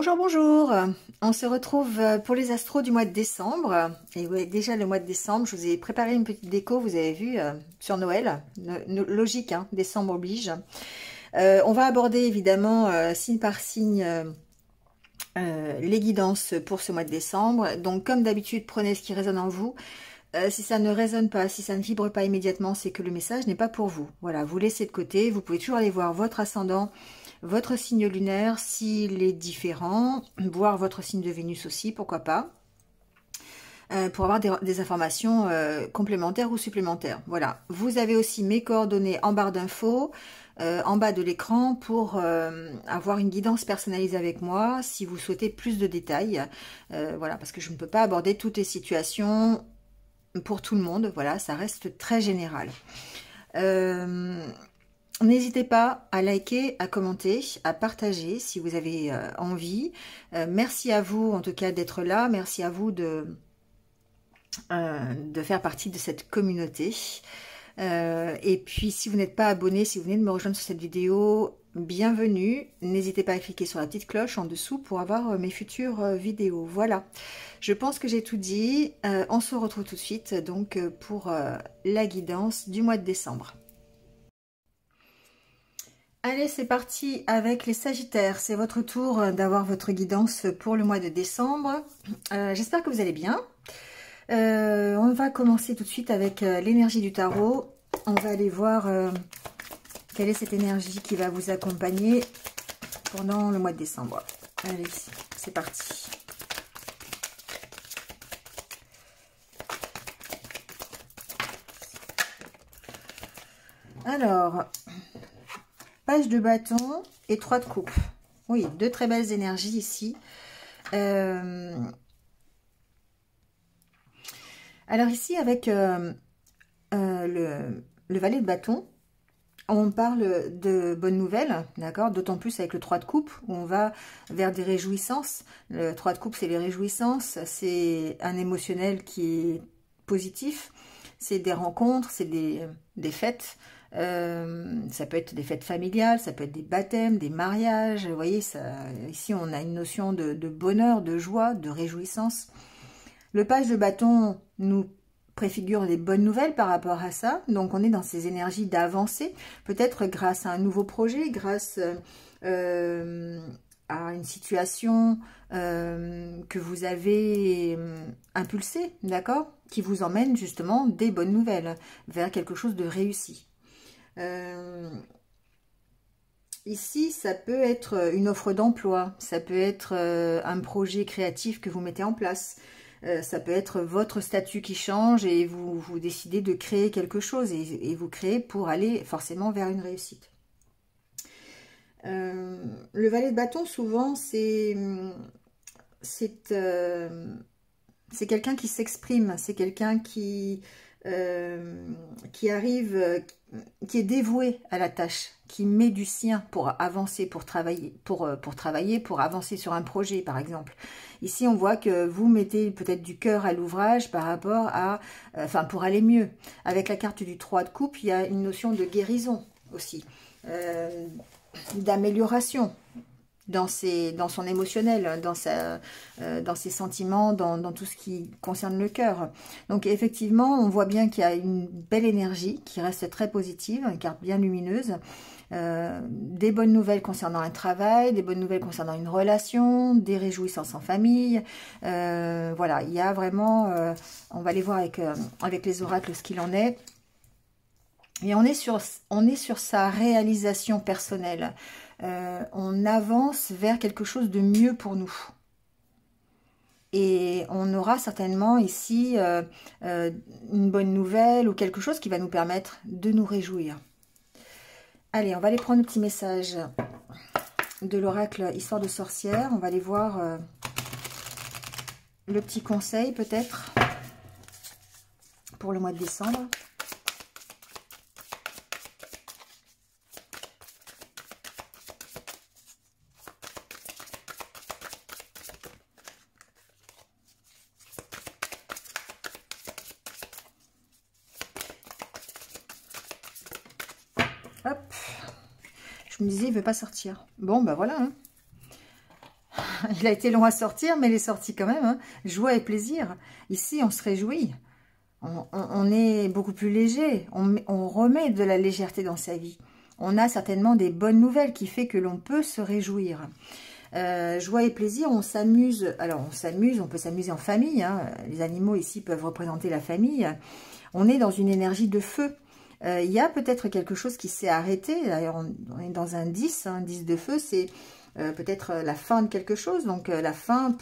Bonjour, bonjour. On se retrouve pour les astros du mois de décembre. Et oui, déjà le mois de décembre, je vous ai préparé une petite déco, vous avez vu, sur Noël. Logique, hein, décembre oblige. On va aborder évidemment signe par signe les guidances pour ce mois de décembre. Donc comme d'habitude, prenez ce qui résonne en vous. Si ça ne résonne pas, si ça ne vibre pas immédiatement, c'est que le message n'est pas pour vous. Voilà, vous laissez de côté. Vous pouvez toujours aller voir votre ascendant, votre signe lunaire, s'il est différent, voir votre signe de Vénus aussi, pourquoi pas, pour avoir des informations complémentaires ou supplémentaires. Voilà, vous avez aussi mes coordonnées en barre d'infos, en bas de l'écran, pour avoir une guidance personnalisée avec moi, si vous souhaitez plus de détails. Voilà, parce que je ne peux pas aborder toutes les situations pour tout le monde, voilà, ça reste très général. N'hésitez pas à liker, à commenter, à partager si vous avez envie. Merci à vous en tout cas d'être là. Merci à vous de faire partie de cette communauté. Et puis si vous n'êtes pas abonné, si vous venez de me rejoindre sur cette vidéo, bienvenue. N'hésitez pas à cliquer sur la petite cloche en dessous pour avoir mes futures vidéos. Voilà, je pense que j'ai tout dit. On se retrouve tout de suite donc pour la guidance du mois de décembre. Allez, c'est parti avec les Sagittaires. C'est votre tour d'avoir votre guidance pour le mois de décembre. J'espère que vous allez bien. On va commencer tout de suite avec l'énergie du tarot. On va aller voir quelle est cette énergie qui va vous accompagner pendant le mois de décembre. Allez, c'est parti. Alors... Page de bâton et 3 de coupe. Oui, deux très belles énergies ici. Alors ici, avec le valet de bâton, on parle de bonnes nouvelles, d'accord? D'autant plus avec le 3 de coupe, où on va vers des réjouissances. Le 3 de coupe, c'est les réjouissances. C'est un émotionnel qui est positif. C'est des rencontres, c'est des fêtes. Ça peut être des fêtes familiales, ça peut être des baptêmes, des mariages. Vous voyez, ça, ici on a une notion de bonheur, de joie, de réjouissance. Le page de bâton nous préfigure les bonnes nouvelles par rapport à ça. Donc on est dans ces énergies d'avancée, peut-être grâce à un nouveau projet, grâce à une situation que vous avez impulsée, d'accord, qui vous emmène justement des bonnes nouvelles vers quelque chose de réussi. Ici, ça peut être une offre d'emploi, ça peut être un projet créatif que vous mettez en place, ça peut être votre statut qui change et vous décidez de créer quelque chose et vous créez pour aller forcément vers une réussite. Le valet de bâton, souvent, c'est quelqu'un qui s'exprime, c'est quelqu'un qui arrive, qui est dévoué à la tâche, qui met du sien pour avancer, pour travailler, pour avancer sur un projet, par exemple. Ici, on voit que vous mettez peut-être du cœur à l'ouvrage par rapport à, enfin, pour aller mieux. Avec la carte du 3 de coupe, il y a une notion de guérison aussi, d'amélioration dans son émotionnel, dans ses sentiments, dans tout ce qui concerne le cœur. Donc effectivement, on voit bien qu'il y a une belle énergie qui reste très positive, une carte bien lumineuse. Des bonnes nouvelles concernant un travail, des bonnes nouvelles concernant une relation, des réjouissances en famille. Voilà, il y a vraiment, on va aller voir avec les oracles ce qu'il en est. Et on est sur sa réalisation personnelle. On avance vers quelque chose de mieux pour nous. Et on aura certainement ici une bonne nouvelle ou quelque chose qui va nous permettre de nous réjouir. Allez, on va aller prendre le petit message de l'oracle Histoire de sorcière. On va aller voir le petit conseil peut-être pour le mois de décembre. Hop, je me disais, il ne veut pas sortir. Bon, ben voilà. Hein. Il a été long à sortir, mais il est sorti quand même. Hein. Joie et plaisir. Ici, on se réjouit. On est beaucoup plus léger. On remet de la légèreté dans sa vie. On a certainement des bonnes nouvelles qui fait que l'on peut se réjouir. Joie et plaisir, on s'amuse. Alors, on peut s'amuser en famille. Hein. Les animaux ici peuvent représenter la famille. On est dans une énergie de feu. Il y a peut-être quelque chose qui s'est arrêté. D'ailleurs, on est dans un 10. Un 10 de feu, c'est peut-être la fin de quelque chose. Donc, la fin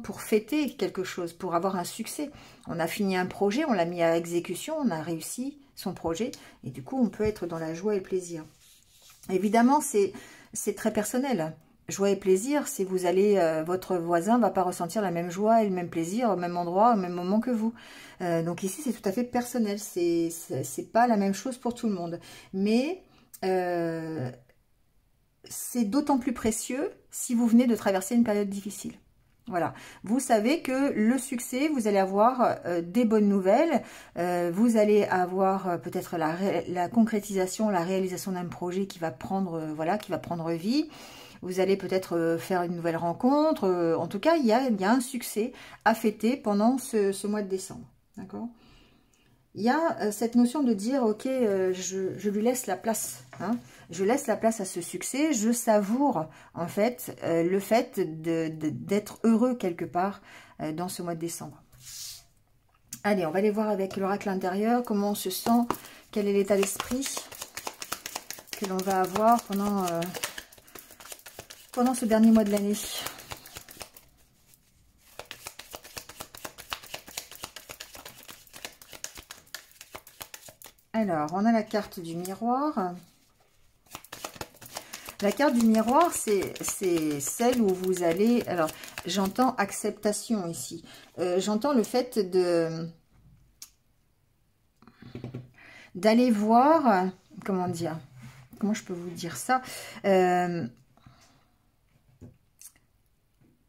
pour fêter quelque chose, pour avoir un succès. On a fini un projet, on l'a mis à exécution, on a réussi son projet. Et du coup, on peut être dans la joie et le plaisir. Évidemment, c'est très personnel. Joie et plaisir, si vous allez, votre voisin ne va pas ressentir la même joie et le même plaisir au même endroit, au même moment que vous. Donc ici, c'est tout à fait personnel. C'est pas la même chose pour tout le monde. Mais c'est d'autant plus précieux si vous venez de traverser une période difficile. Voilà, vous savez que le succès, vous allez avoir des bonnes nouvelles, vous allez avoir peut-être la concrétisation, la réalisation d'un projet qui va prendre, qui va prendre vie. Vous allez peut-être faire une nouvelle rencontre. En tout cas, il y a un succès à fêter pendant ce mois de décembre. D'accord ? Il y a cette notion de dire, ok, je lui laisse la place. Hein, je laisse la place à ce succès. Je savoure, en fait, le fait d'être heureux quelque part dans ce mois de décembre. Allez, on va aller voir avec l'oracle intérieur comment on se sent, quel est l'état d'esprit que l'on va avoir pendant ce dernier mois de l'année. Alors, on a la carte du miroir. La carte du miroir, c'est celle où vous allez... Alors, j'entends acceptation ici. J'entends le fait d'aller voir... Comment dire? Comment je peux vous dire ça?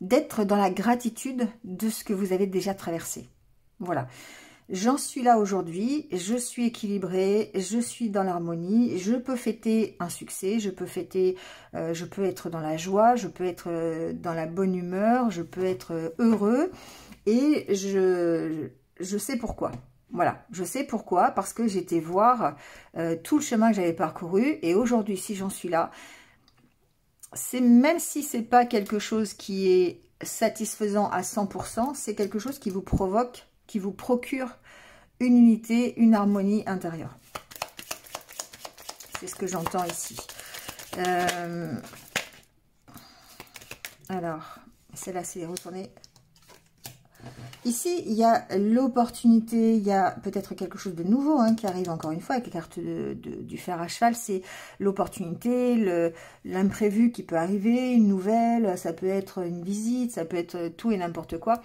D'être dans la gratitude de ce que vous avez déjà traversé. Voilà. J'en suis là aujourd'hui, je suis équilibrée, je suis dans l'harmonie, je peux fêter un succès, je peux être dans la joie, je peux être dans la bonne humeur, je peux être heureux et je sais pourquoi. Voilà, je sais pourquoi, parce que j'étais voir tout le chemin que j'avais parcouru et aujourd'hui, si j'en suis là, même si c'est pas quelque chose qui est satisfaisant à 100%, c'est quelque chose qui vous provoque, qui vous procure une unité, une harmonie intérieure. C'est ce que j'entends ici. Alors, celle-là, c'est retourné. Ici, il y a l'opportunité, il y a peut-être quelque chose de nouveau qui arrive encore une fois avec la carte du fer à cheval. C'est l'opportunité, l'imprévu qui peut arriver, une nouvelle, ça peut être une visite, ça peut être tout et n'importe quoi.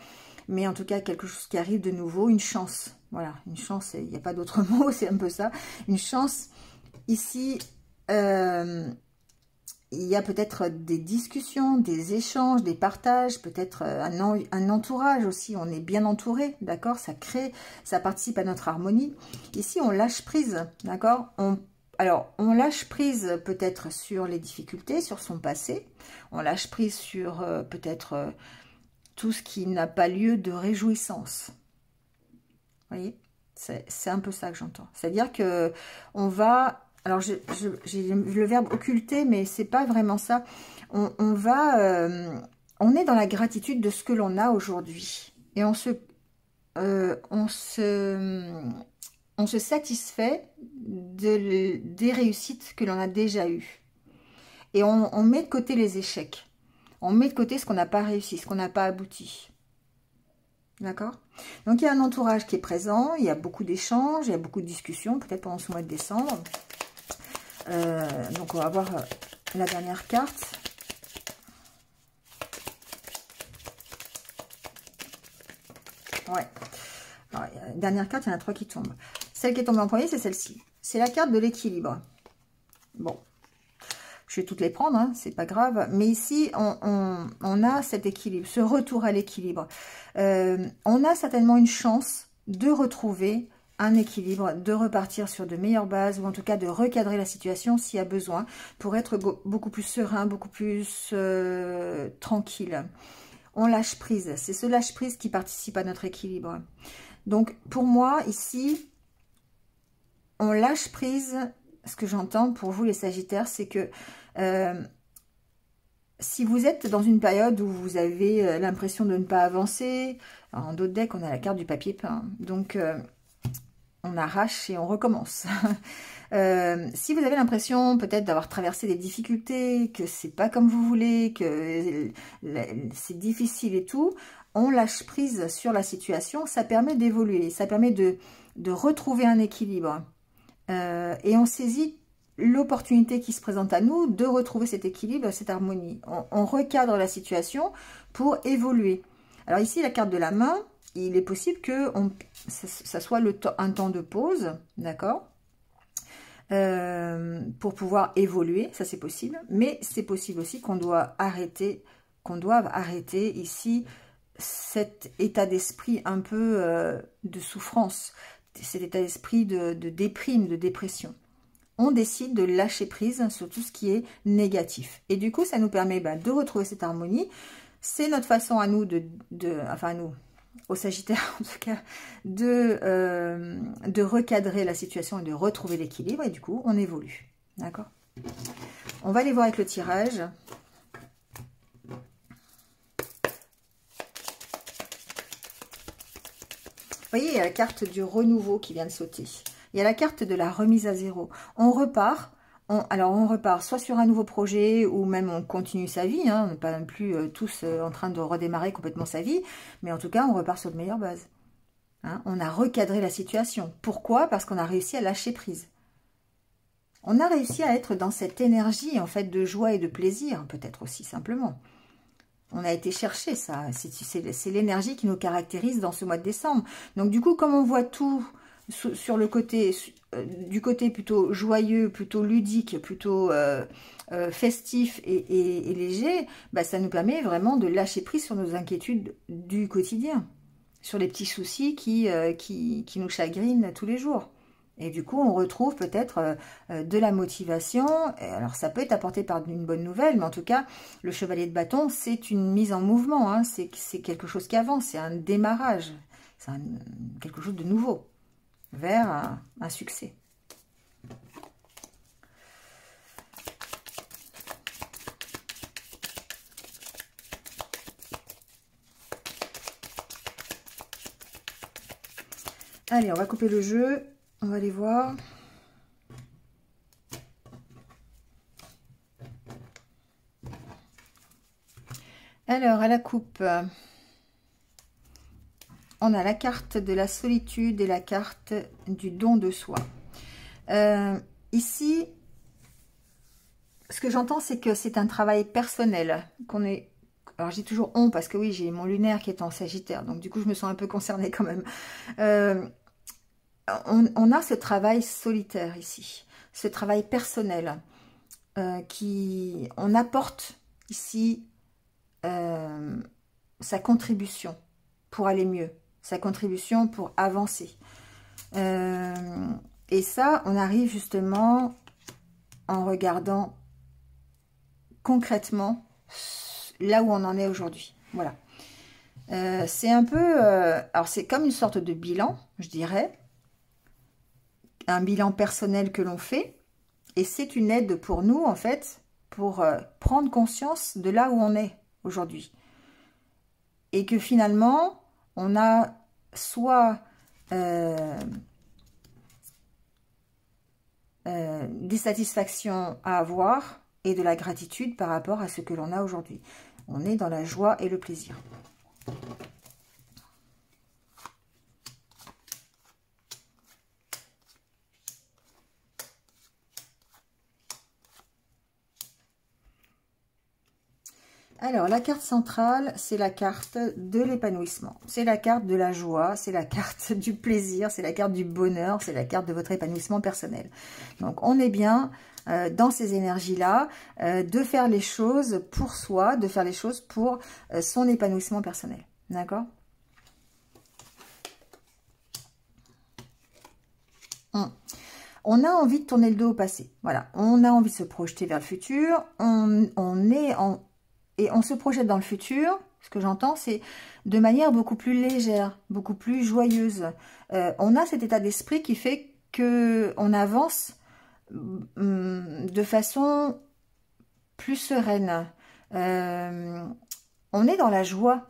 Mais en tout cas, quelque chose qui arrive de nouveau, une chance. Voilà, une chance, il n'y a pas d'autre mot, c'est un peu ça. Une chance, ici, il y a peut-être des discussions, des échanges, des partages, peut-être un entourage aussi. On est bien entouré, d'accord? Ça participe à notre harmonie. Ici, on lâche prise, d'accord? Alors, on lâche prise peut-être sur les difficultés, sur son passé. On lâche prise sur peut-être... tout ce qui n'a pas lieu de réjouissance. Vous voyez, c'est un peu ça que j'entends. C'est-à-dire que on va... Alors, j'ai le verbe occulter, mais c'est pas vraiment ça. On est dans la gratitude de ce que l'on a aujourd'hui. Et on se satisfait des réussites que l'on a déjà eues. Et on met de côté les échecs. On met de côté ce qu'on n'a pas réussi, ce qu'on n'a pas abouti. D'accord? Donc, il y a un entourage qui est présent, il y a beaucoup d'échanges, il y a beaucoup de discussions, peut-être pendant ce mois de décembre. Donc, on va voir la dernière carte. Ouais. Alors, la dernière carte, il y en a 3 qui tombent. Celle qui est tombée en premier, c'est celle-ci. C'est la carte de l'équilibre. Bon. Je vais toutes les prendre, c'est pas grave. Mais ici, on a cet équilibre, ce retour à l'équilibre. On a certainement une chance de retrouver un équilibre, de repartir sur de meilleures bases, ou en tout cas de recadrer la situation s'il y a besoin, pour être beaucoup plus serein, beaucoup plus tranquille. On lâche prise, c'est ce lâche prise qui participe à notre équilibre. Donc pour moi ici, on lâche prise. Ce que j'entends pour vous les Sagittaires, c'est que si vous êtes dans une période où vous avez l'impression de ne pas avancer, en d'autres decks on a la carte du papier peint, donc on arrache et on recommence. Si vous avez l'impression peut-être d'avoir traversé des difficultés, que c'est pas comme vous voulez, que c'est difficile et tout, on lâche prise sur la situation, ça permet d'évoluer, ça permet de retrouver un équilibre. Et on saisit l'opportunité qui se présente à nous de retrouver cet équilibre, cette harmonie. On recadre la situation pour évoluer. Alors ici, la carte de la main, il est possible que ça soit un temps de pause, d'accord, pour pouvoir évoluer, ça c'est possible. Mais c'est possible aussi qu'on doive arrêter ici cet état d'esprit un peu de souffrance, cet état d'esprit de déprime, de dépression. On décide de lâcher prise sur tout ce qui est négatif. Et du coup, ça nous permet de retrouver cette harmonie. C'est notre façon à nous, enfin à nous, aux Sagittaires en tout cas, de recadrer la situation et de retrouver l'équilibre. Et du coup, on évolue. D'accord? On va aller voir avec le tirage. Vous voyez, il y a la carte du renouveau qui vient de sauter. Il y a la carte de la remise à zéro. On repart. Alors, on repart soit sur un nouveau projet ou même on continue sa vie. On n'est pas non plus tous en train de redémarrer complètement sa vie. Mais en tout cas, on repart sur de meilleures bases. On a recadré la situation. Pourquoi? Parce qu'on a réussi à lâcher prise. On a réussi à être dans cette énergie en fait de joie et de plaisir, peut-être aussi simplement. On a été chercher ça. C'est l'énergie qui nous caractérise dans ce mois de décembre. Donc du coup, comme on voit tout sur le côté, du côté plutôt joyeux, plutôt ludique, plutôt festif et léger, ça nous permet vraiment de lâcher prise sur nos inquiétudes du quotidien, sur les petits soucis qui nous chagrinent tous les jours. Et du coup, on retrouve peut-être de la motivation. Et alors, ça peut être apporté par une bonne nouvelle, mais en tout cas, le chevalier de bâton, c'est une mise en mouvement. C'est quelque chose qui avance, c'est un démarrage. C'est quelque chose de nouveau vers un succès. Allez, on va couper le jeu. On va aller voir. Alors, à la coupe, on a la carte de la solitude et la carte du don de soi. Ici, ce que j'entends, c'est que c'est un travail personnel. Alors, j'ai toujours on, parce que oui, j'ai mon lunaire qui est en Sagittaire. Donc, du coup, je me sens un peu concernée quand même. On a ce travail solitaire ici, ce travail personnel on apporte ici sa contribution pour aller mieux, sa contribution pour avancer. Et ça, on arrive justement en regardant concrètement là où on en est aujourd'hui. Voilà. C'est un peu... alors, c'est comme une sorte de bilan, je dirais. Un bilan personnel que l'on fait. Et c'est une aide pour nous, en fait, pour prendre conscience de là où on est aujourd'hui. Et que finalement, on a soit des satisfactions à avoir et de la gratitude par rapport à ce que l'on a aujourd'hui. On est dans la joie et le plaisir. Alors, la carte centrale, c'est la carte de l'épanouissement. C'est la carte de la joie, c'est la carte du plaisir, c'est la carte du bonheur, c'est la carte de votre épanouissement personnel. Donc, on est bien dans ces énergies-là, de faire les choses pour soi, de faire les choses pour son épanouissement personnel. D'accord ? On a envie de tourner le dos au passé. Voilà, on a envie de se projeter vers le futur. Et on se projette dans le futur. Ce que j'entends, c'est de manière beaucoup plus légère, beaucoup plus joyeuse. On a cet état d'esprit qui fait que on avance de façon plus sereine. On est dans la joie.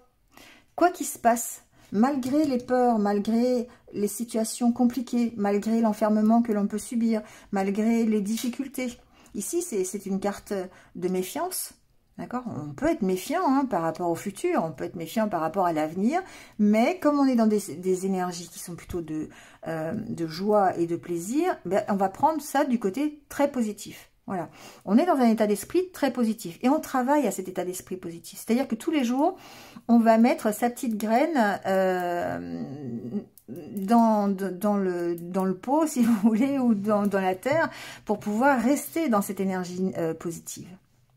Quoi qu'il se passe, malgré les peurs, malgré les situations compliquées, malgré l'enfermement que l'on peut subir, malgré les difficultés. Ici, c'est une carte de méfiance. D'accord? On peut être méfiant hein, par rapport au futur, on peut être méfiant par rapport à l'avenir, mais comme on est dans des énergies qui sont plutôt de joie et de plaisir, ben, on va prendre ça du côté très positif. Voilà, on est dans un état d'esprit très positif et on travaille à cet état d'esprit positif. C'est-à-dire que tous les jours, on va mettre sa petite graine dans le pot, si vous voulez, ou dans la terre, pour pouvoir rester dans cette énergie positive.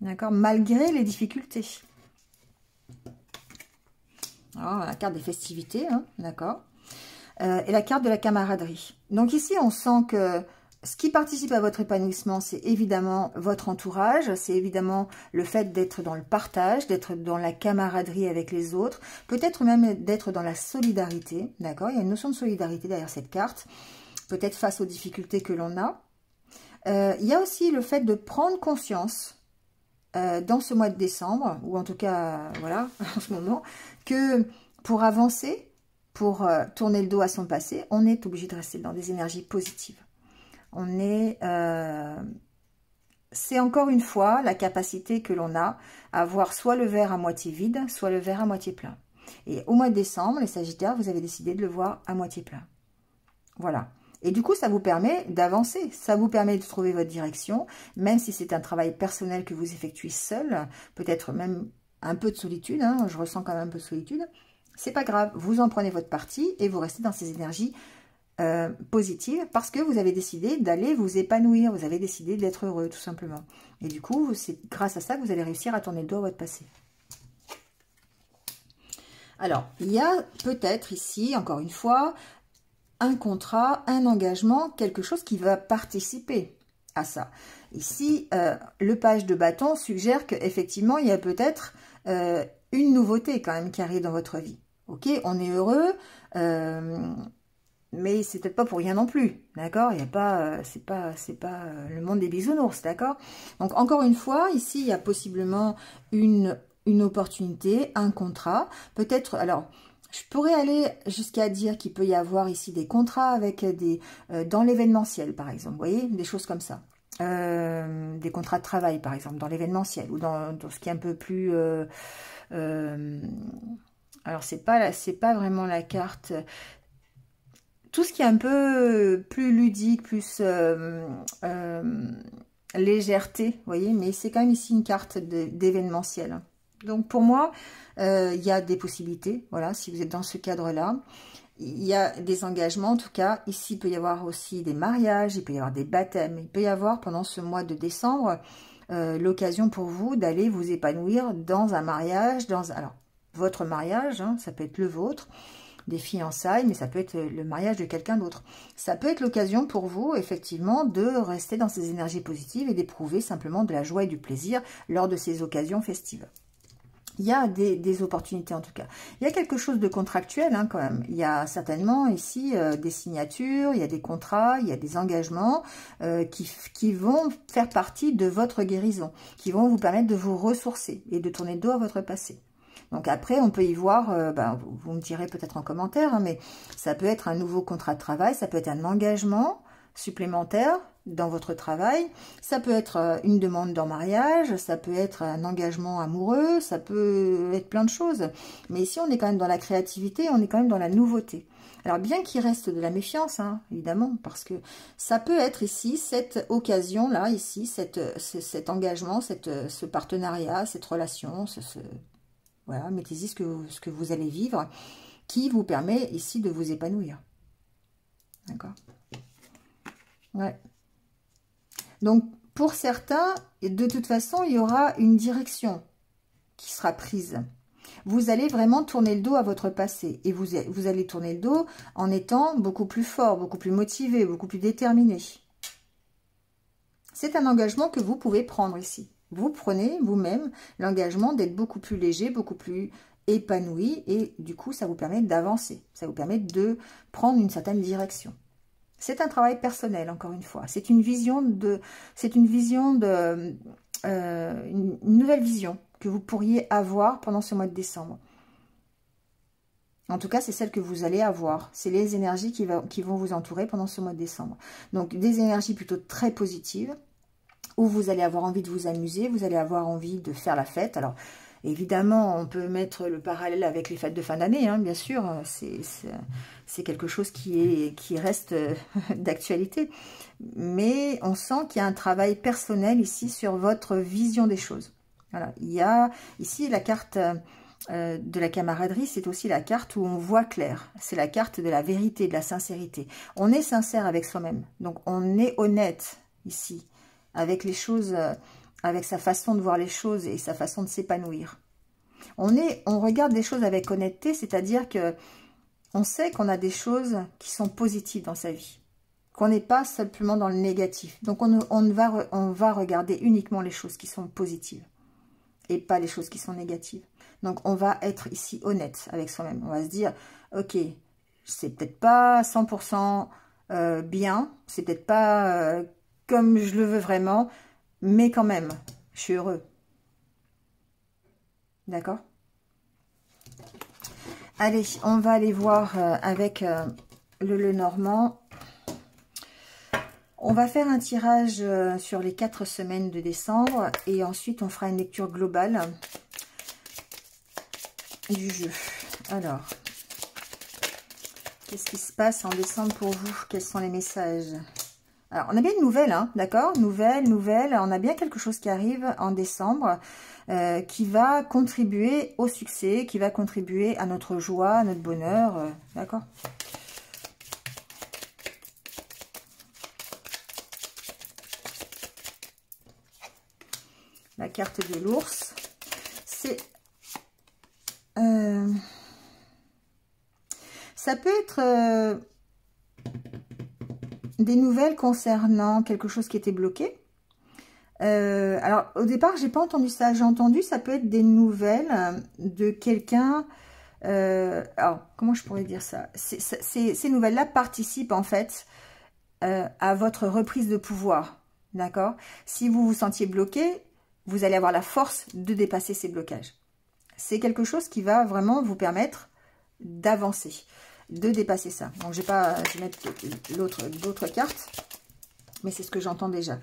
D'accord, malgré les difficultés. Alors, la carte des festivités, hein, d'accord. Et la carte de la camaraderie. Donc ici, on sent que ce qui participe à votre épanouissement, c'est évidemment votre entourage, c'est évidemment le fait d'être dans le partage, d'être dans la camaraderie avec les autres, peut-être même d'être dans la solidarité, d'accord. Il y a une notion de solidarité derrière cette carte, peut-être face aux difficultés que l'on a. Il y a aussi le fait de prendre conscience dans ce mois de décembre, ou en tout cas, voilà, en ce moment, que pour avancer, pour tourner le dos à son passé, on est obligé de rester dans des énergies positives. On est... c'est encore une fois la capacité que l'on a à voir soit le verre à moitié vide, soit le verre à moitié plein. Et au mois de décembre, les Sagittaires, vous avez décidé de le voir à moitié plein. Voilà. Et du coup, ça vous permet d'avancer, ça vous permet de trouver votre direction, même si c'est un travail personnel que vous effectuez seul, peut-être même un peu de solitude, hein, je ressens quand même un peu de solitude, c'est pas grave, vous en prenez votre parti et vous restez dans ces énergies positives parce que vous avez décidé d'aller vous épanouir, vous avez décidé d'être heureux tout simplement. Et du coup, c'est grâce à ça que vous allez réussir à tourner le dos à votre passé. Alors, il y a peut-être ici, encore une fois, un contrat, un engagement, quelque chose qui va participer à ça. Ici, le page de bâton suggère qu'effectivement, il y a peut-être une nouveauté quand même qui arrive dans votre vie. Ok, on est heureux, mais c'est peut-être pas pour rien non plus, d'accord. Il y a pas, c'est pas le monde des bisounours, d'accord. Donc encore une fois, ici, il y a possiblement une opportunité, un contrat, peut-être. Alors, je pourrais aller jusqu'à dire qu'il peut y avoir ici des contrats avec des dans l'événementiel, par exemple, vous voyez, des choses comme ça. Des contrats de travail, par exemple, dans l'événementiel, ou dans ce qui est un peu plus... alors, c'est pas vraiment la carte... Tout ce qui est un peu plus ludique, plus légèreté, vous voyez, mais c'est quand même ici une carte d'événementiel. Donc, pour moi... il y a des possibilités, voilà, si vous êtes dans ce cadre-là. Il y a des engagements, en tout cas. Ici, il peut y avoir aussi des mariages, il peut y avoir des baptêmes. Il peut y avoir, pendant ce mois de décembre, l'occasion pour vous d'aller vous épanouir dans un mariage. Alors, votre mariage, hein, ça peut être le vôtre, des fiançailles, mais ça peut être le mariage de quelqu'un d'autre. Ça peut être l'occasion pour vous, effectivement, de rester dans ces énergies positives et d'éprouver simplement de la joie et du plaisir lors de ces occasions festives. Il y a des opportunités en tout cas. Il y a quelque chose de contractuel hein, quand même. Il y a certainement ici des signatures, il y a des contrats, il y a des engagements qui vont faire partie de votre guérison, qui vont vous permettre de vous ressourcer et de tourner le dos à votre passé. Donc après, on peut y voir, vous me direz peut-être en commentaire, hein, mais ça peut être un nouveau contrat de travail, ça peut être un engagement supplémentaire dans votre travail, ça peut être une demande en mariage, ça peut être un engagement amoureux, ça peut être plein de choses. Mais ici, on est quand même dans la créativité, on est quand même dans la nouveauté. Alors, bien qu'il reste de la méfiance, hein, évidemment, parce que ça peut être ici, cette occasion-là, ici, cet engagement, ce partenariat, cette relation, voilà, mettez-y ce que vous allez vivre, qui vous permet ici de vous épanouir. D'accord ? Ouais. Donc, pour certains, de toute façon, il y aura une direction qui sera prise. Vous allez vraiment tourner le dos à votre passé. Et vous allez tourner le dos en étant beaucoup plus fort, beaucoup plus motivé, beaucoup plus déterminé. C'est un engagement que vous pouvez prendre ici. Vous prenez vous-même l'engagement d'être beaucoup plus léger, beaucoup plus épanoui. Et du coup, ça vous permet d'avancer. Ça vous permet de prendre une certaine direction. C'est un travail personnel, encore une fois. C'est une vision de... une nouvelle vision que vous pourriez avoir pendant ce mois de décembre. En tout cas, c'est celle que vous allez avoir. C'est les énergies qui vont vous entourer pendant ce mois de décembre. Donc, des énergies plutôt très positives, où vous allez avoir envie de vous amuser, vous allez avoir envie de faire la fête. Alors, évidemment, on peut mettre le parallèle avec les fêtes de fin d'année, hein, bien sûr. C'est quelque chose qui reste d'actualité. Mais on sent qu'il y a un travail personnel ici sur votre vision des choses. Voilà. Il y a ici la carte de la camaraderie, c'est aussi la carte où on voit clair. C'est la carte de la vérité, de la sincérité. On est sincère avec soi-même. Donc, on est honnête ici avec les choses, avec sa façon de voir les choses et sa façon de s'épanouir. On regarde les choses avec honnêteté, c'est-à-dire que on sait qu'on a des choses qui sont positives dans sa vie, qu'on n'est pas simplement dans le négatif. Donc on va regarder uniquement les choses qui sont positives et pas les choses qui sont négatives. Donc on va être ici honnête avec soi-même. On va se dire, ok, c'est peut-être pas 100% bien, c'est peut-être pas comme je le veux vraiment, mais quand même, je suis heureux. D'accord? Allez, on va aller voir avec le Lenormand. On va faire un tirage sur les 4 semaines de décembre et ensuite on fera une lecture globale du jeu. Alors, qu'est-ce qui se passe en décembre pour vous? Quels sont les messages? Alors, on a bien une nouvelle, hein, d'accord? Nouvelle. On a bien quelque chose qui arrive en décembre qui va contribuer au succès, qui va contribuer à notre joie, à notre bonheur, d'accord? La carte de l'ours, c'est... ça peut être... des nouvelles concernant quelque chose qui était bloqué. Alors, au départ, j'ai pas entendu ça. J'ai entendu, ça peut être des nouvelles de quelqu'un... alors, comment je pourrais dire ça? Ces nouvelles-là participent, en fait, à votre reprise de pouvoir. D'accord? Si vous vous sentiez bloqué, vous allez avoir la force de dépasser ces blocages. C'est quelque chose qui va vraiment vous permettre d'avancer, de dépasser ça. Donc, je vais mettre d'autres cartes, mais c'est ce que j'entends déjà.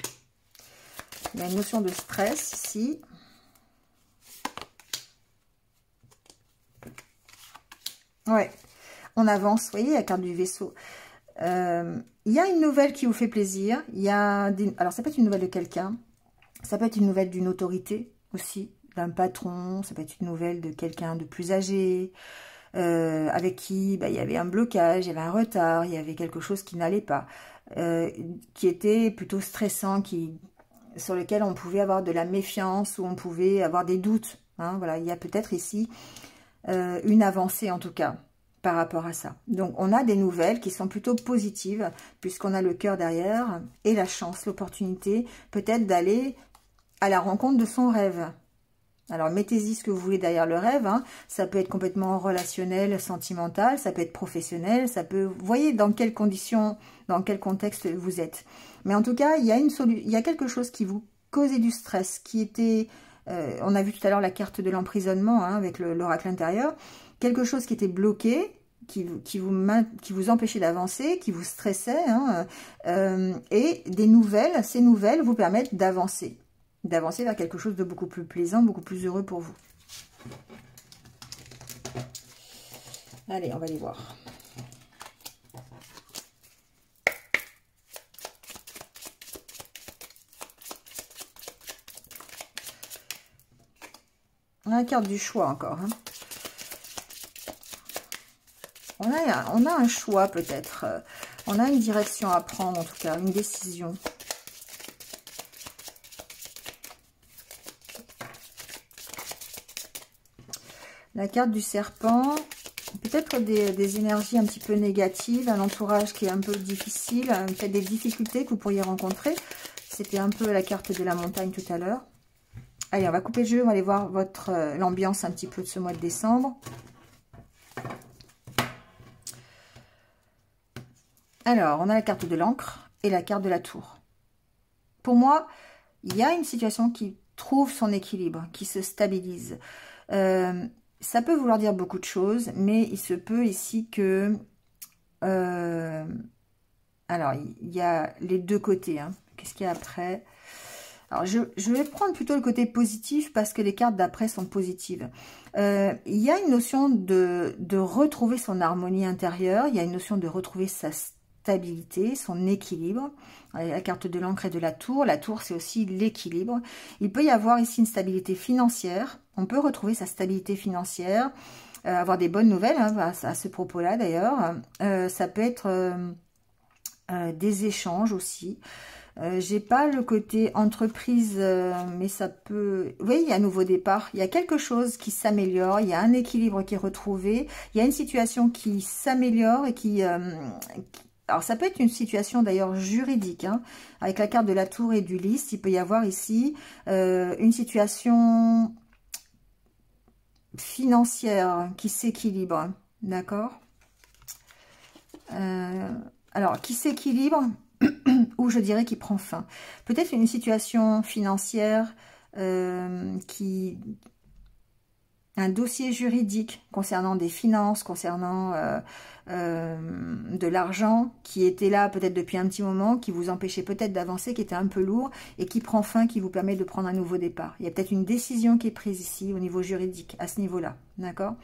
Il y a une notion de stress ici. Ouais, on avance, vous voyez la carte du vaisseau. Il y a une nouvelle qui vous fait plaisir. Alors, ça peut être une nouvelle de quelqu'un. Ça peut être une nouvelle d'une autorité aussi, d'un patron. Ça peut être une nouvelle de quelqu'un de plus âgé. Avec qui il y avait un blocage, il y avait un retard, il y avait quelque chose qui n'allait pas, qui était plutôt stressant, sur lequel on pouvait avoir de la méfiance ou on pouvait avoir des doutes. Hein, voilà, il y a peut-être ici une avancée en tout cas par rapport à ça. Donc on a des nouvelles qui sont plutôt positives puisqu'on a le cœur derrière et la chance, l'opportunité peut-être d'aller à la rencontre de son rêve. Alors, mettez-y ce que vous voulez derrière le rêve. Hein. Ça peut être complètement relationnel, sentimental. Ça peut être professionnel. Ça peut... Vous voyez dans quelles conditions, dans quel contexte vous êtes. Mais en tout cas, il y a quelque chose qui vous causait du stress, qui était... on a vu tout à l'heure la carte de l'emprisonnement hein, avec l'oracle intérieur. Quelque chose qui était bloqué, qui vous empêchait d'avancer, qui vous stressait. Hein, et des nouvelles, ces nouvelles vous permettent d'avancer. D'avancer vers quelque chose de beaucoup plus plaisant, beaucoup plus heureux pour vous. Allez, on va les voir. On a la carte du choix encore. Hein. On a un choix peut-être. On a une direction à prendre en tout cas, une décision. La carte du serpent, peut-être des énergies un petit peu négatives, un entourage qui est un peu difficile, peut-être des difficultés que vous pourriez rencontrer. C'était un peu la carte de la montagne tout à l'heure. Allez, on va couper le jeu, on va aller voir l'ambiance un petit peu de ce mois de décembre. Alors, on a la carte de l'encre et la carte de la tour. Pour moi, il y a une situation qui trouve son équilibre, qui se stabilise. Ça peut vouloir dire beaucoup de choses, mais il se peut ici que... alors, il y a les deux côtés. Hein. Qu'est-ce qu'il y a après? Alors, je vais prendre plutôt le côté positif parce que les cartes d'après sont positives. Il y a une notion de retrouver son harmonie intérieure. Il y a une notion de retrouver sa stabilité, son équilibre. La carte de l'encre et de la tour. La tour, c'est aussi l'équilibre. Il peut y avoir ici une stabilité financière. On peut retrouver sa stabilité financière. Avoir des bonnes nouvelles hein, à ce propos-là d'ailleurs. Ça peut être des échanges aussi. J'ai pas le côté entreprise, mais ça peut... Oui, il y a un nouveau départ. Il y a quelque chose qui s'améliore. Il y a un équilibre qui est retrouvé. Il y a une situation qui s'améliore et qui... Alors, ça peut être une situation d'ailleurs juridique. Hein, avec la carte de la tour et du lys, il peut y avoir ici une situation financière qui s'équilibre. D'accord? Alors, qui s'équilibre ou je dirais qui prend fin. Peut-être une situation financière un dossier juridique concernant des finances, concernant de l'argent qui était là peut-être depuis un petit moment, qui vous empêchait peut-être d'avancer, qui était un peu lourd et qui prend fin, qui vous permet de prendre un nouveau départ. Il y a peut-être une décision qui est prise ici au niveau juridique, à ce niveau-là, d'accord ?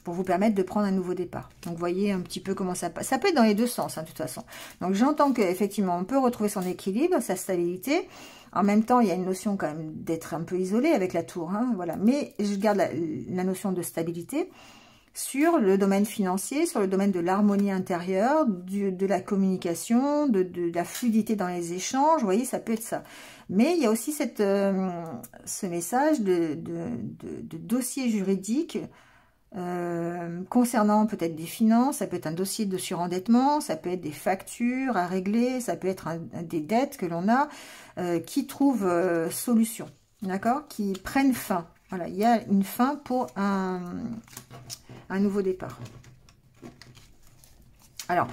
Pour vous permettre de prendre un nouveau départ. Donc, vous voyez un petit peu comment ça passe. Ça peut être dans les deux sens, hein, de toute façon. Donc, j'entends qu'effectivement, on peut retrouver son équilibre, sa stabilité. En même temps, il y a une notion quand même d'être un peu isolé avec la tour. Hein, voilà. Mais je garde la notion de stabilité sur le domaine financier, sur le domaine de l'harmonie intérieure, de la communication, de la fluidité dans les échanges. Vous voyez, ça peut être ça. Mais il y a aussi ce message de dossier juridique concernant peut-être des finances, ça peut être un dossier de surendettement, ça peut être des factures à régler, ça peut être des dettes que l'on a qui trouvent solution, d'accord, qui prennent fin. Voilà, il y a une fin pour un nouveau départ. Alors,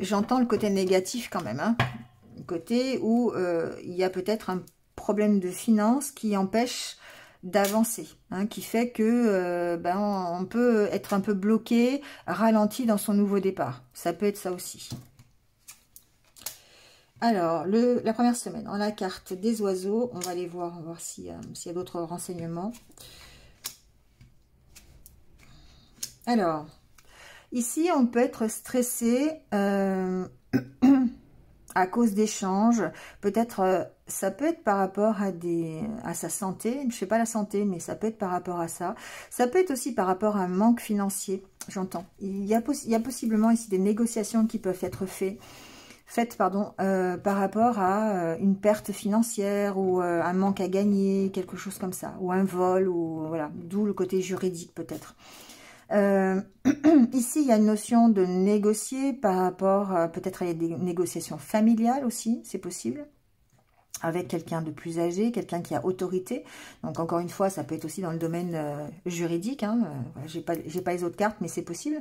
j'entends le côté négatif quand même, hein, le côté où il y a peut-être un problème de finances qui empêche d'avancer, hein, qui fait que on peut être un peu bloqué, ralenti dans son nouveau départ. Ça peut être ça aussi. Alors, la première semaine, on a la carte des oiseaux. On va aller voir, on va voir s'il y a d'autres renseignements. Alors, ici, on peut être stressé à cause d'échanges, peut-être, ça peut être par rapport à sa santé, je ne sais pas la santé, mais ça peut être par rapport à ça. Ça peut être aussi par rapport à un manque financier, j'entends. Il y a possiblement ici des négociations qui peuvent être faites par rapport à une perte financière ou un manque à gagner, quelque chose comme ça, ou un vol, ou voilà, d'où le côté juridique peut-être. Ici, il y a une notion de négocier par rapport, peut-être il y a des négociations familiales aussi, c'est possible, avec quelqu'un de plus âgé, quelqu'un qui a autorité. Donc encore une fois, ça peut être aussi dans le domaine juridique. Hein, j'ai pas les autres cartes, mais c'est possible.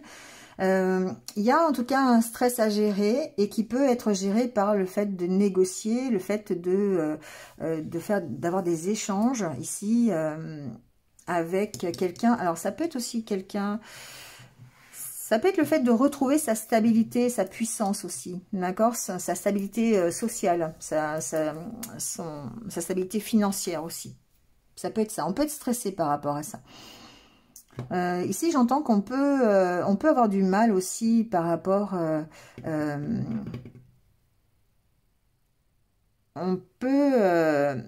Il y a en tout cas un stress à gérer et qui peut être géré par le fait de négocier, le fait d'avoir des échanges ici. Avec quelqu'un, alors ça peut être aussi quelqu'un, ça peut être le fait de retrouver sa stabilité, sa puissance aussi, d'accord, sa stabilité sociale, sa stabilité financière aussi, ça peut être ça, on peut être stressé par rapport à ça. Ici j'entends qu'on peut, on peut avoir du mal aussi par rapport, on peut...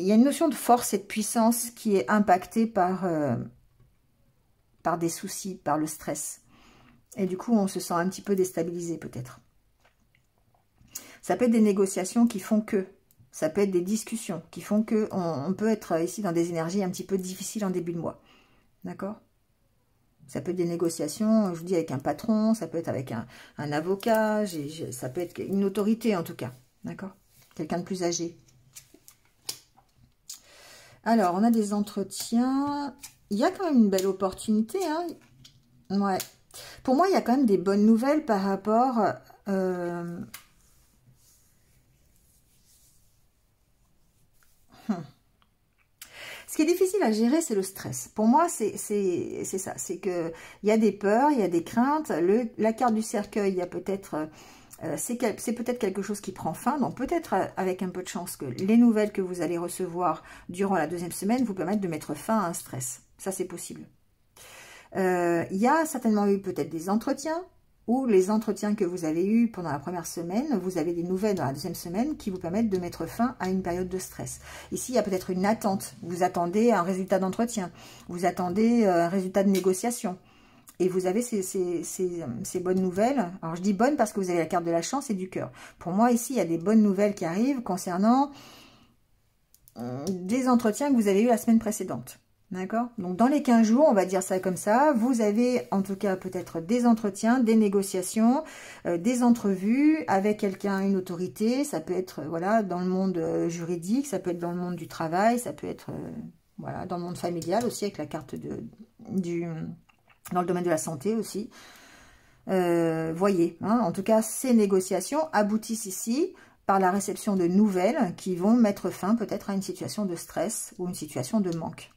il y a une notion de force et de puissance qui est impactée par des soucis, par le stress. Et du coup, on se sent un petit peu déstabilisé peut-être. Ça peut être des négociations qui font que. Ça peut être des discussions qui font que on peut être ici dans des énergies un petit peu difficiles en début de mois. D'accord? Ça peut être des négociations, je vous dis, avec un patron, ça peut être avec un avocat, ça peut être une autorité en tout cas. D'accord? Quelqu'un de plus âgé. Alors, on a des entretiens. Il y a quand même une belle opportunité. Hein. Ouais. Pour moi, il y a quand même des bonnes nouvelles par rapport... Ce qui est difficile à gérer, c'est le stress. Pour moi, c'est ça. C'est qu'il y a des peurs, il y a des craintes. La carte du cercueil, il y a peut-être... c'est peut-être quelque chose qui prend fin. Donc, peut-être avec un peu de chance que les nouvelles que vous allez recevoir durant la deuxième semaine vous permettent de mettre fin à un stress. Ça, c'est possible. Il y a certainement eu peut-être des entretiens, ou les entretiens que vous avez eus pendant la première semaine, vous avez des nouvelles dans la deuxième semaine qui vous permettent de mettre fin à une période de stress. Ici, il y a peut-être une attente. Vous attendez un résultat d'entretien, vous attendez un résultat de négociation. Et vous avez ces bonnes nouvelles. Alors, je dis bonnes parce que vous avez la carte de la chance et du cœur. Pour moi, ici, il y a des bonnes nouvelles qui arrivent concernant des entretiens que vous avez eus la semaine précédente. D'accord? Donc, dans les 15 jours, on va dire ça comme ça, vous avez en tout cas peut-être des entretiens, des négociations, des entrevues avec quelqu'un, une autorité. Ça peut être voilà dans le monde juridique, ça peut être dans le monde du travail, ça peut être voilà dans le monde familial aussi avec la carte dans le domaine de la santé aussi. Voyez, hein, en tout cas, ces négociations aboutissent ici par la réception de nouvelles qui vont mettre fin peut-être à une situation de stress ou une situation de manque.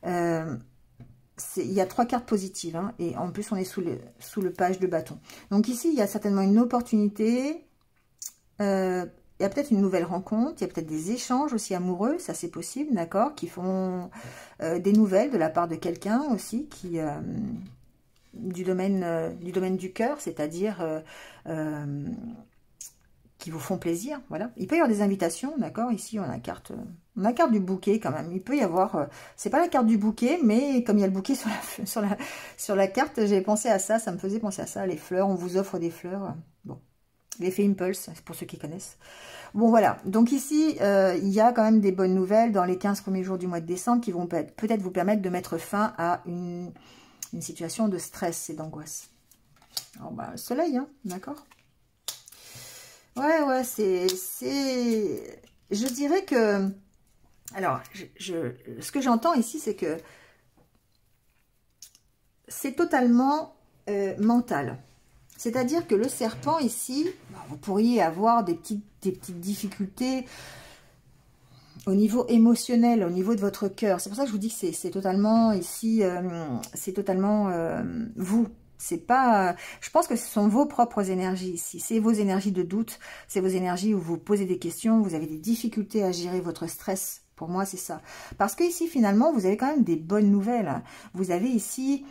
Il y a 3 cartes positives, hein, et en plus on est sous le page de bâton. Donc ici, il y a certainement une opportunité, il y a peut-être une nouvelle rencontre, il y a peut-être des échanges aussi amoureux, ça c'est possible, d'accord, qui font des nouvelles de la part de quelqu'un aussi, qui du domaine du cœur, c'est-à-dire qui vous font plaisir, voilà. Il peut y avoir des invitations, d'accord. Ici, on a la carte du bouquet quand même. Il peut y avoir, c'est pas la carte du bouquet, mais comme il y a le bouquet sur la carte, j'ai pensé à ça, ça me faisait penser à ça, les fleurs, on vous offre des fleurs. Bon, l'effet Impulse, c'est pour ceux qui connaissent. Bon, voilà. Donc ici, il y a quand même des bonnes nouvelles dans les 15 premiers jours du mois de décembre qui vont peut-être vous permettre de mettre fin à une situation de stress et d'angoisse. Alors, bah, le soleil, hein, d'accord. Ouais, je dirais que... Alors, ce que j'entends ici, c'est que c'est totalement mental. C'est-à-dire que le serpent, ici, vous pourriez avoir des petites difficultés au niveau émotionnel, au niveau de votre cœur. C'est pour ça que je vous dis que c'est totalement ici, c'est totalement vous. C'est pas, je pense que ce sont vos propres énergies ici. C'est vos énergies de doute, c'est vos énergies où vous posez des questions, vous avez des difficultés à gérer votre stress. Pour moi, c'est ça. Parce que ici, finalement, vous avez quand même des bonnes nouvelles. Vous avez ici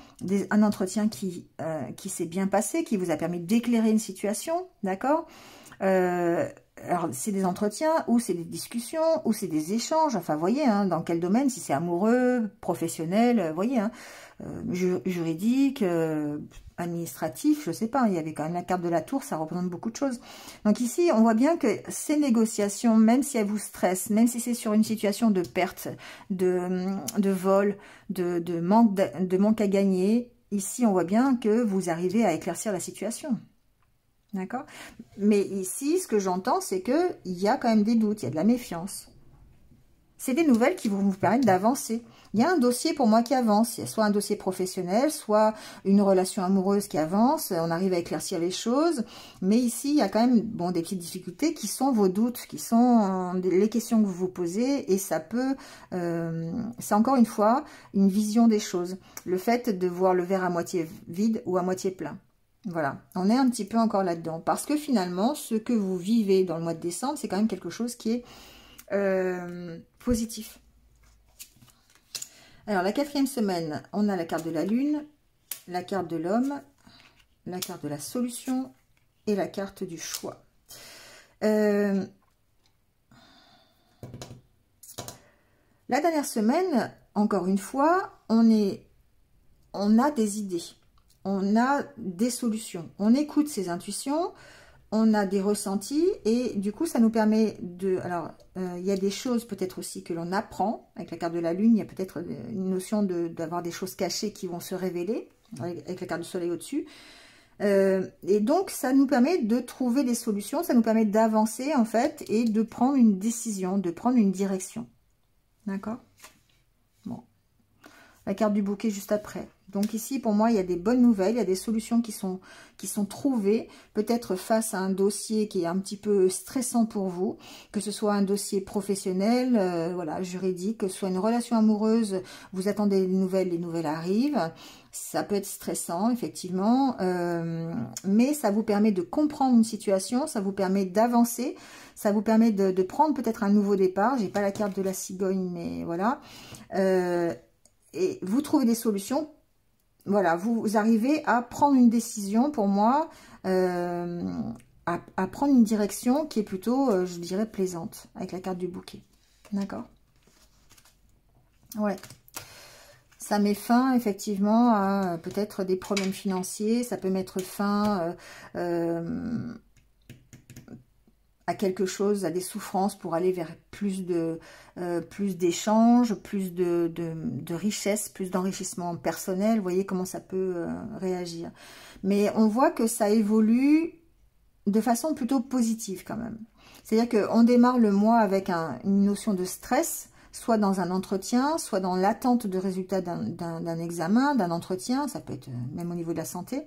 un entretien qui s'est bien passé, qui vous a permis d'éclairer une situation, d'accord ? Alors, c'est des entretiens, ou c'est des discussions, ou c'est des échanges. Enfin, voyez, hein, dans quel domaine, si c'est amoureux, professionnel, voyez, hein, juridique, administratif, je sais pas. Il y avait quand même la carte de la tour, ça représente beaucoup de choses. Donc ici, on voit bien que ces négociations, même si elles vous stressent, même si c'est sur une situation de perte, de vol, de manque à gagner, ici, on voit bien que vous arrivez à éclaircir la situation. D'accord? Mais ici, ce que j'entends, c'est qu'il y a quand même des doutes, il y a de la méfiance. C'est des nouvelles qui vont vous permettre d'avancer. Il y a un dossier pour moi qui avance. Il y a soit un dossier professionnel, soit une relation amoureuse qui avance. On arrive à éclaircir les choses. Mais ici, il y a quand même des petites difficultés qui sont vos doutes, qui sont les questions que vous vous posez. Et ça peut... c'est encore une fois une vision des choses. Le fait de voir le verre à moitié vide ou à moitié plein. Voilà, on est un petit peu encore là-dedans. Parce que finalement, ce que vous vivez dans le mois de décembre, c'est quand même quelque chose qui est positif. Alors, la 4e semaine, on a la carte de la lune, la carte de l'homme, la carte de la solution et la carte du choix. La dernière semaine, encore une fois, on a des idées. On a des solutions. On écoute ses intuitions. on a des ressentis et du coup, ça nous permet de... Alors, il y a des choses peut-être aussi que l'on apprend. Avec la carte de la Lune, il y a peut-être une notion d'avoir des choses cachées qui vont se révéler avec la carte du Soleil au-dessus. Et donc, ça nous permet de trouver des solutions, ça nous permet d'avancer en fait et de prendre une décision, de prendre une direction. D'accord? Bon. La carte du bouquet juste après. Donc ici, pour moi, il y a des bonnes nouvelles, il y a des solutions qui sont trouvées, peut-être face à un dossier qui est un petit peu stressant pour vous, que ce soit un dossier professionnel, voilà, juridique, que ce soit une relation amoureuse, vous attendez les nouvelles arrivent, ça peut être stressant, effectivement, mais ça vous permet de comprendre une situation, ça vous permet d'avancer, ça vous permet de prendre peut-être un nouveau départ. J'ai pas la carte de la cigogne, mais voilà. Et vous trouvez des solutions. Voilà, vous arrivez à prendre une décision, pour moi, à prendre une direction qui est plutôt, je dirais, plaisante, avec la carte du bouquet. D'accord? Ouais. Ça met fin, effectivement, à peut-être des problèmes financiers. Ça peut mettre fin à quelque chose, à des souffrances pour aller vers plus d'échanges, plus de richesse, plus d'enrichissement personnel. Vous voyez comment ça peut réagir. Mais on voit que ça évolue de façon plutôt positive quand même. C'est-à-dire qu'on démarre le mois avec une notion de stress, soit dans un entretien, soit dans l'attente de résultats d'un examen, d'un entretien, ça peut être même au niveau de la santé.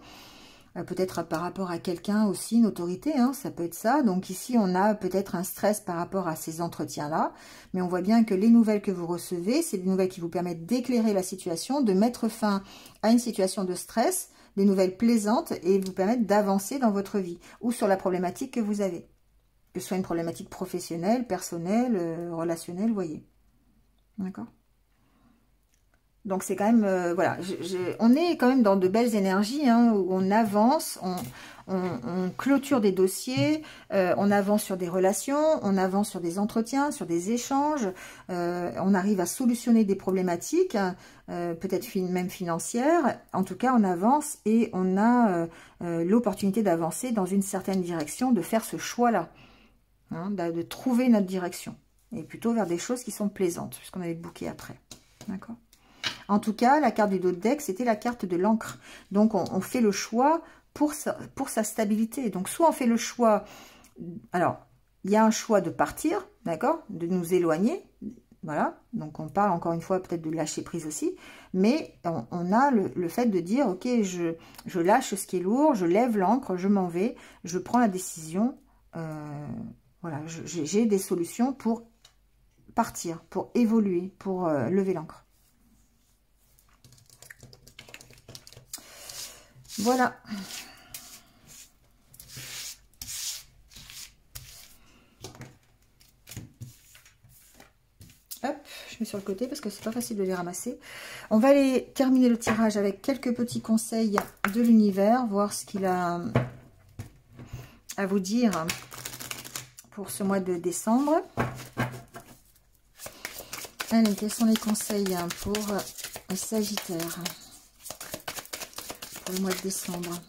Peut-être par rapport à quelqu'un aussi, une autorité, hein, ça peut être ça. Donc ici, on a peut-être un stress par rapport à ces entretiens-là. Mais on voit bien que les nouvelles que vous recevez, c'est des nouvelles qui vous permettent d'éclairer la situation, de mettre fin à une situation de stress, des nouvelles plaisantes et vous permettent d'avancer dans votre vie ou sur la problématique que vous avez. Que ce soit une problématique professionnelle, personnelle, relationnelle, vous voyez. D'accord ? Donc c'est quand même, voilà, on est quand même dans de belles énergies, hein, où on avance, on clôture des dossiers, on avance sur des relations, on avance sur des entretiens, sur des échanges, on arrive à solutionner des problématiques, peut-être même financières. En tout cas, on avance et on a l'opportunité d'avancer dans une certaine direction, de faire ce choix-là, hein, de trouver notre direction, et plutôt vers des choses qui sont plaisantes, puisqu'on avait le bouquet après, d'accord ? En tout cas, la carte du dos de deck, c'était la carte de l'encre. Donc, on fait le choix pour sa stabilité. Donc, soit on fait le choix... Alors, il y a un choix de partir, d'accord? De nous éloigner. Voilà. Donc, on parle encore une fois peut-être de lâcher prise aussi. Mais on a le fait de dire, ok, je lâche ce qui est lourd, je lève l'encre, je m'en vais, je prends la décision. Voilà, j'ai des solutions pour partir, pour évoluer, pour lever l'encre. Voilà. Hop, je mets sur le côté parce que c'est pas facile de les ramasser. On va aller terminer le tirage avec quelques petits conseils de l'univers, voir ce qu'il a à vous dire pour ce mois de décembre. Allez, quels sont les conseils pour le Sagittaire pour le mois de décembre?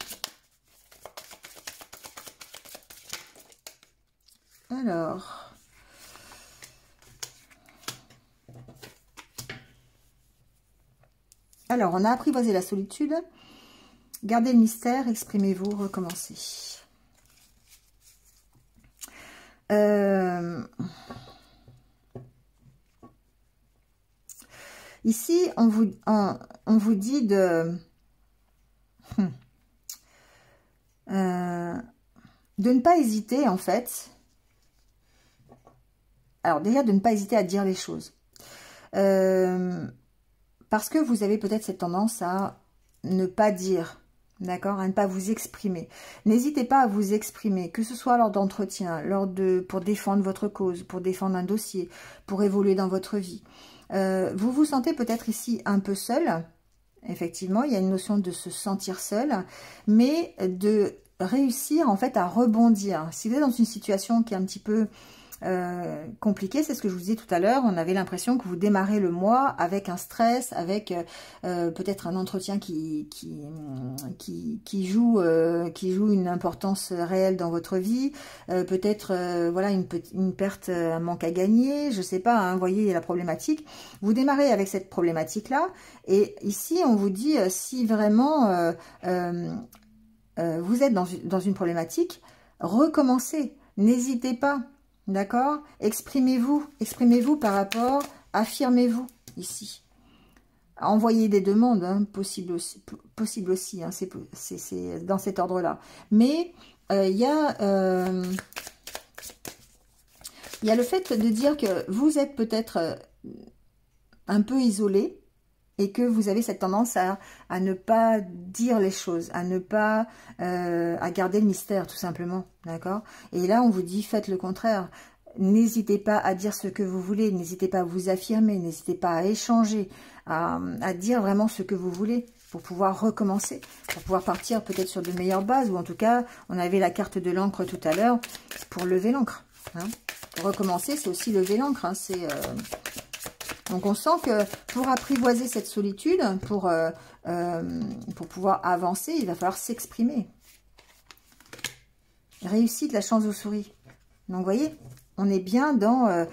Alors, on a apprivoisé la solitude, gardez le mystère, exprimez-vous, recommencez. Ici, on vous dit de ne pas hésiter, en fait. Alors, déjà, de ne pas hésiter à dire les choses. Parce que vous avez peut-être cette tendance à ne pas dire, d'accord, à ne pas vous exprimer. N'hésitez pas à vous exprimer, que ce soit lors d'entretien, pour défendre votre cause, pour défendre un dossier, pour évoluer dans votre vie. Vous vous sentez peut-être ici un peu seul. Effectivement, il y a une notion de se sentir seul, mais de réussir en fait à rebondir. Si vous êtes dans une situation qui est un petit peu compliqué, c'est ce que je vous disais tout à l'heure. On avait l'impression que vous démarrez le mois avec un stress, avec peut-être un entretien qui joue une importance réelle dans votre vie, peut-être voilà une perte, un manque à gagner, je sais pas, hein, vous voyez la problématique. Vous démarrez avec cette problématique là, et ici on vous dit si vraiment vous êtes dans une problématique, recommencez, n'hésitez pas. D'accord? Exprimez-vous par rapport, affirmez-vous ici. Envoyez des demandes, hein, possible aussi, hein, c'est dans cet ordre-là. Mais il y a le fait de dire que vous êtes peut-être un peu isolé et que vous avez cette tendance à ne pas dire les choses, à ne pas à garder le mystère tout simplement, d'accord? Et là on vous dit faites le contraire, n'hésitez pas à dire ce que vous voulez, n'hésitez pas à vous affirmer, n'hésitez pas à échanger, à dire vraiment ce que vous voulez pour pouvoir recommencer, pour pouvoir partir peut-être sur de meilleures bases, ou en tout cas on avait la carte de l'encre tout à l'heure pour lever l'encre, hein. Recommencer c'est aussi lever l'encre, hein, c'est donc on sent que pour apprivoiser cette solitude, pour pouvoir avancer, il va falloir s'exprimer. Réussite, la chance vous sourit. Donc vous voyez, on est bien dans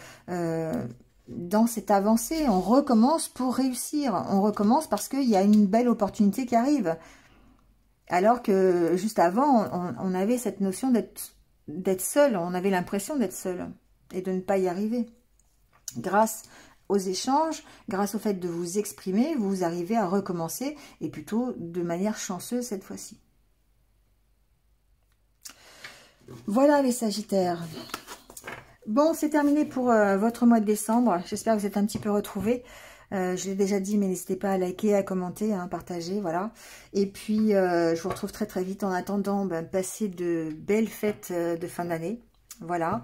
cette avancée. On recommence pour réussir. On recommence parce qu'il y a une belle opportunité qui arrive. Alors que juste avant, on avait cette notion d'être seul. On avait l'impression d'être seul et de ne pas y arriver. Grâce aux échanges, grâce au fait de vous exprimer, vous arrivez à recommencer, et plutôt de manière chanceuse cette fois-ci. Voilà les Sagittaires. Bon, c'est terminé pour votre mois de décembre. J'espère que vous êtes un petit peu retrouvés. Je l'ai déjà dit, mais n'hésitez pas à liker, à commenter, à partager, voilà. Et puis, je vous retrouve très très vite. En attendant, passez de belles fêtes de fin d'année. Voilà,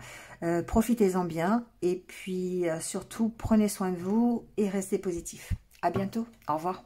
profitez-en bien et puis surtout prenez soin de vous et restez positif. À bientôt, au revoir.